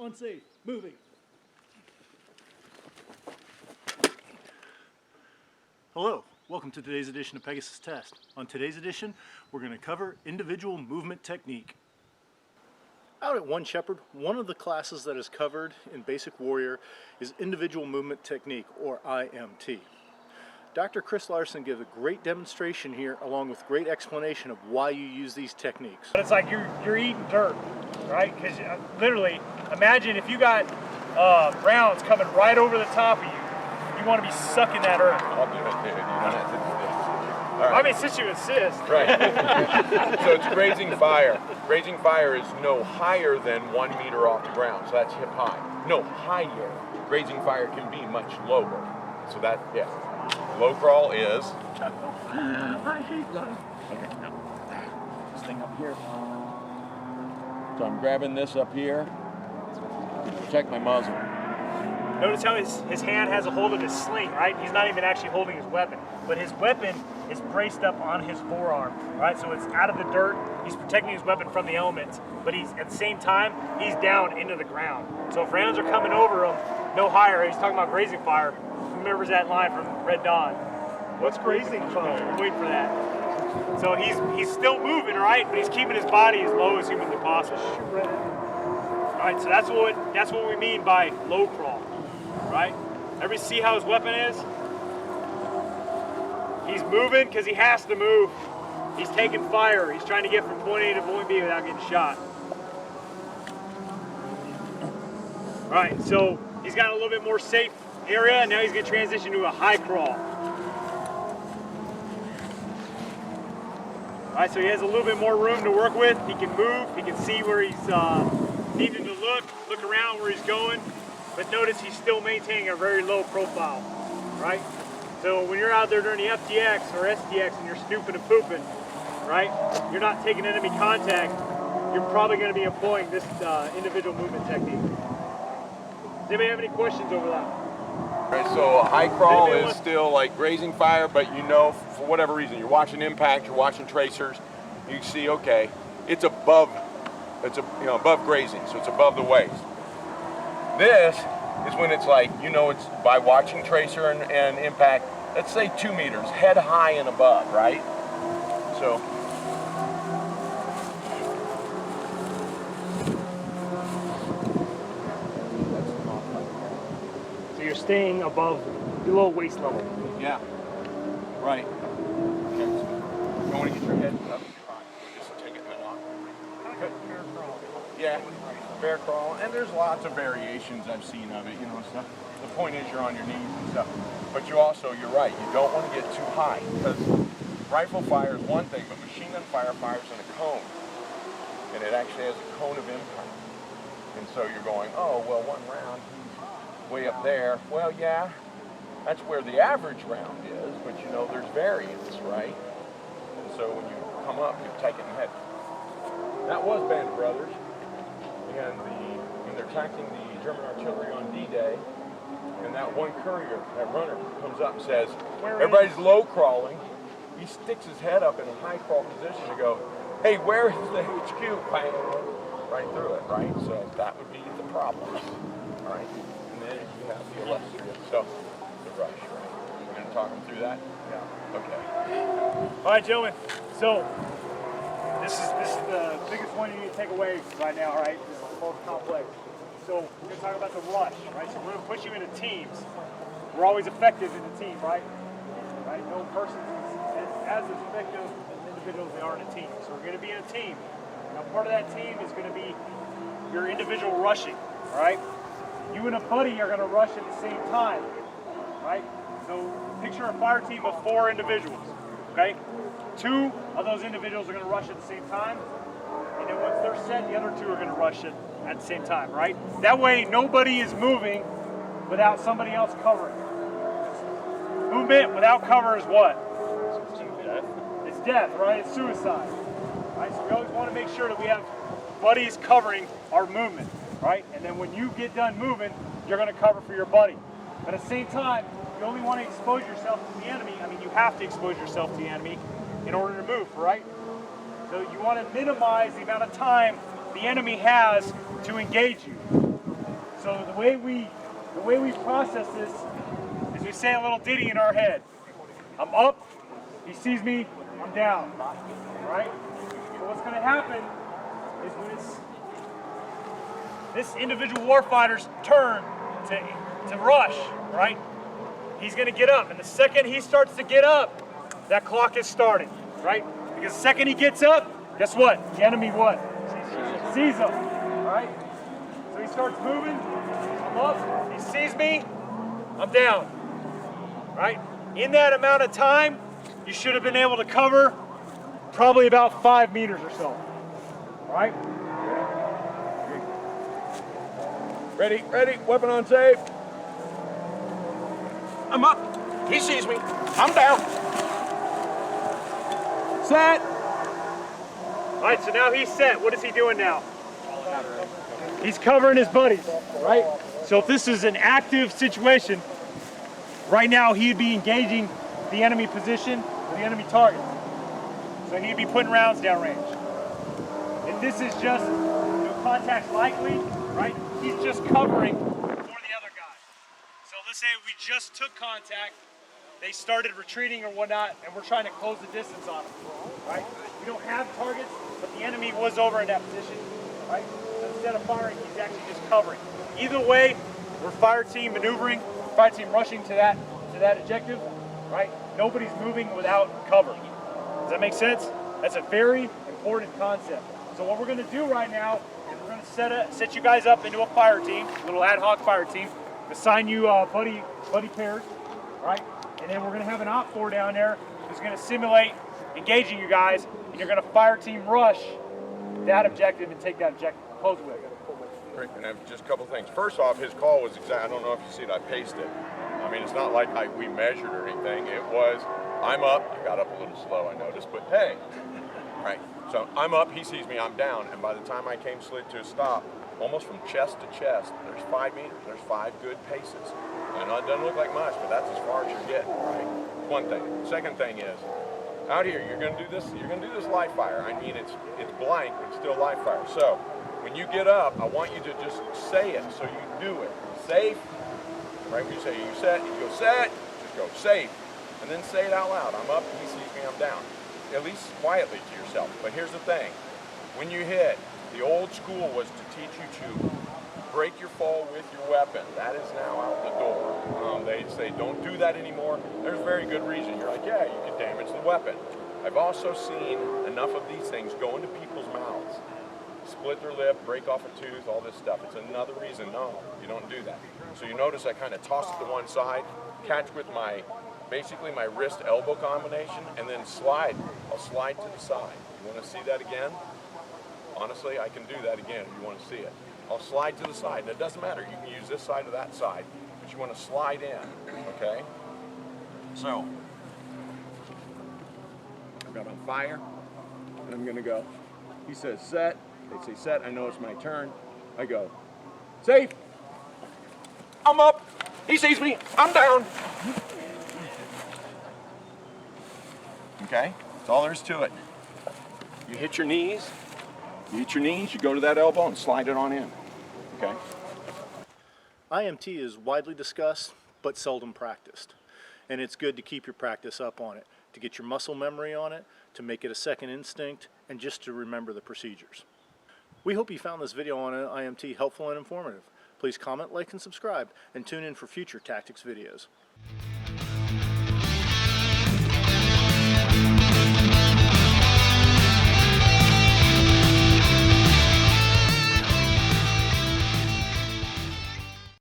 Unsafe. Moving. Hello. Welcome to today's edition of Pegasus Test. On today's edition, we're going to cover individual movement technique. Out at One Shepherd, one of the classes that is covered in Basic Warrior is Individual Movement Technique, or IMT. Dr. Chris Larson gives a great demonstration here, along with great explanation of why you use these techniques. But it's like you're eating dirt, right? Because literally, imagine if you got rounds coming right over the top of you. You want to be sucking that earth. I'll do it, dude. You don't have to do this. All right. I mean, since you insist. Right. So it's grazing fire. Grazing fire is no higher than 1 meter off the ground. So that's hip high. No higher. Grazing fire can be much lower. So that, yeah. Low crawl is. I hate love. Okay, no. This thing up here. So I'm grabbing this up here to protect my muzzle. Notice how his hand has a hold of his sling, right? He's not even actually holding his weapon, but his weapon is braced up on his forearm, right? So it's out of the dirt. He's protecting his weapon from the elements, but he's at the same time, he's down into the ground. So if rounds are coming over him, no higher. He's talking about grazing fire. Who remembers that line from Red Dawn? What's grazing fire? Wait for that. So he's still moving, right? But he's keeping his body as low as humanly possible. All right, so that's what we mean by low crawl. Right? Everybody see how his weapon is? He's moving because he has to move. He's taking fire. He's trying to get from point A to point B without getting shot. All right, so he's got a little bit more safe area, and now he's going to transition to a high crawl. All right, so he has a little bit more room to work with. He can move. He can see where he's needing to look around where he's going. But notice he's still maintaining a very low profile, right? So when you're out there during the FTX or STX and you're snooping and pooping, right? You're not taking enemy contact. You're probably going to be employing this individual movement technique. Does anybody have any questions over that? All right, so a high crawl is still like grazing fire, but you know, for whatever reason, you're watching impact, you're watching tracers, you see, okay, it's above grazing, so it's above the waist. This is when it's like, you know, it's by watching tracer and impact, let's say 2 meters, head high and above, right? So you're staying below waist level. yeah, right. Okay. You don't want to get your head up. Just take it off. Okay. Fair crawl. Yeah. Bear crawl, and there's lots of variations I've seen of it, you know, stuff. The point is you're on your knees and stuff. But you're right, you don't want to get too high, because rifle fire is one thing, but machine gun fire fires in a cone. And it actually has a cone of impact. And so you're going, oh, well, one round, he's way up there. Well, yeah, that's where the average round is, but you know, there's variance, right? And so when you come up, you take it in head. That was Band of Brothers. And when they're attacking the German artillery on D-Day, and that one courier, that runner, comes up and says, everybody's low crawling. He sticks his head up in a high crawl position to go, hey, where is the HQ? Bang, right through it, right? So that would be the problem, all right? And then you have the illustrious, so the rush, right? You're going to talk them through that? Yeah. Okay. All right, gentlemen. So this is the biggest one you need to take away right now, right? This is the most complex. So we're going to talk about the rush, right? So we're going to put you into teams. We're always effective in a team, right? Right? No person is as effective as individuals they are in a team. So we're going to be in a team. Now part of that team is going to be your individual rushing, right? You and a buddy are going to rush at the same time, right? So picture a fire team of 4 individuals, okay? 2 of those individuals are going to rush at the same time, and then once they're set, the other 2 are going to rush it at the same time, right? That way, nobody is moving without somebody else covering. Movement without cover is what? It's death, right? It's suicide, right? So we always want to make sure that we have buddies covering our movement, right? And then when you get done moving, you're going to cover for your buddy. But at the same time, you only want to expose yourself to the enemy. I mean, you have to expose yourself to the enemy in order to move, right? So you want to minimize the amount of time the enemy has to engage you. So the way we process this is we say a little ditty in our head. I'm up, he sees me, I'm down, right? So what's gonna happen is when it's this individual warfighter's turn to rush, right? He's gonna get up, and the second he starts to get up, that clock is starting, right? Because the second he gets up, guess what? The enemy what? Sees him, all right? So he starts moving, I'm up, he sees me, I'm down, right? In that amount of time, you should have been able to cover probably about 5 meters or so, all right? Ready, ready, weapon on safe. I'm up. He sees me. I'm down. Set. All right, so now he's set. What is he doing now? He's covering his buddies, right? So if this is an active situation, right now he'd be engaging the enemy position, the enemy target. So he'd be putting rounds downrange. If this is just no contact's likely, right? He's just covering for the other guy. So let's say we just took contact, they started retreating or whatnot, and we're trying to close the distance on them, right? We don't have targets, but the enemy was over in that position, right? So instead of firing, he's actually just covering. Either way, we're fire team maneuvering, fire team rushing to that objective, right? Nobody's moving without cover. Does that make sense? That's a very important concept. So what we're going to do right now is we're going to set you guys up into a fire team, a little ad hoc fire team, assign you buddy pairs, right? And then we're going to have an op 4 down there who's going to simulate engaging you guys, and you're going to fire team rush that objective and take that objective. Close with it. Great, and I have just a couple things. First off, his call was exact. I don't know if you see it. I paced it. I mean, it's not like we measured or anything. It was, I'm up. I got up a little slow, I noticed, but hey, right. So I'm up. He sees me. I'm down. And by the time I came slid to a stop, almost from chest to chest, there's 5 meters. There's 5 good paces. I know it doesn't look like much, but that's as far as you're getting, right? One thing. Second thing is, out here, you're gonna do this live fire. I mean, it's blank, but it's still live fire. So when you get up, I want you to just say it, so you do it. Safe, right? When you say you set, you go set, just go safe, and then say it out loud. I'm up, he sees me, I'm down. At least quietly to yourself. But here's the thing, when you hit, the old school was to teach you to break your fall with your weapon. That is now out the door. They say don't do that anymore. There's a very good reason. You're like, yeah, you could damage the weapon. I've also seen enough of these things go into people's mouths. Split their lip, break off a tooth, all this stuff. It's another reason, no, you don't do that. So you notice I kind of toss it to one side, catch with basically my wrist elbow combination, and then slide. I'll slide to the side. You want to see that again? Honestly, I can do that again if you want to see it. I'll slide to the side, and it doesn't matter. You can use this side or that side, but you want to slide in, okay? So, I've got on fire, and I'm going to go. He says set. They say set. I know it's my turn. I go, safe. I'm up. He sees me. I'm down. Okay? That's all there is to it. You hit your knees. You hit your knees, you go to that elbow and slide it on in. Okay? IMT is widely discussed but seldom practiced, and it's good to keep your practice up on it, to get your muscle memory on it, to make it a second instinct, and just to remember the procedures. We hope you found this video on IMT helpful and informative. Please comment, like, and subscribe, and tune in for future tactics videos.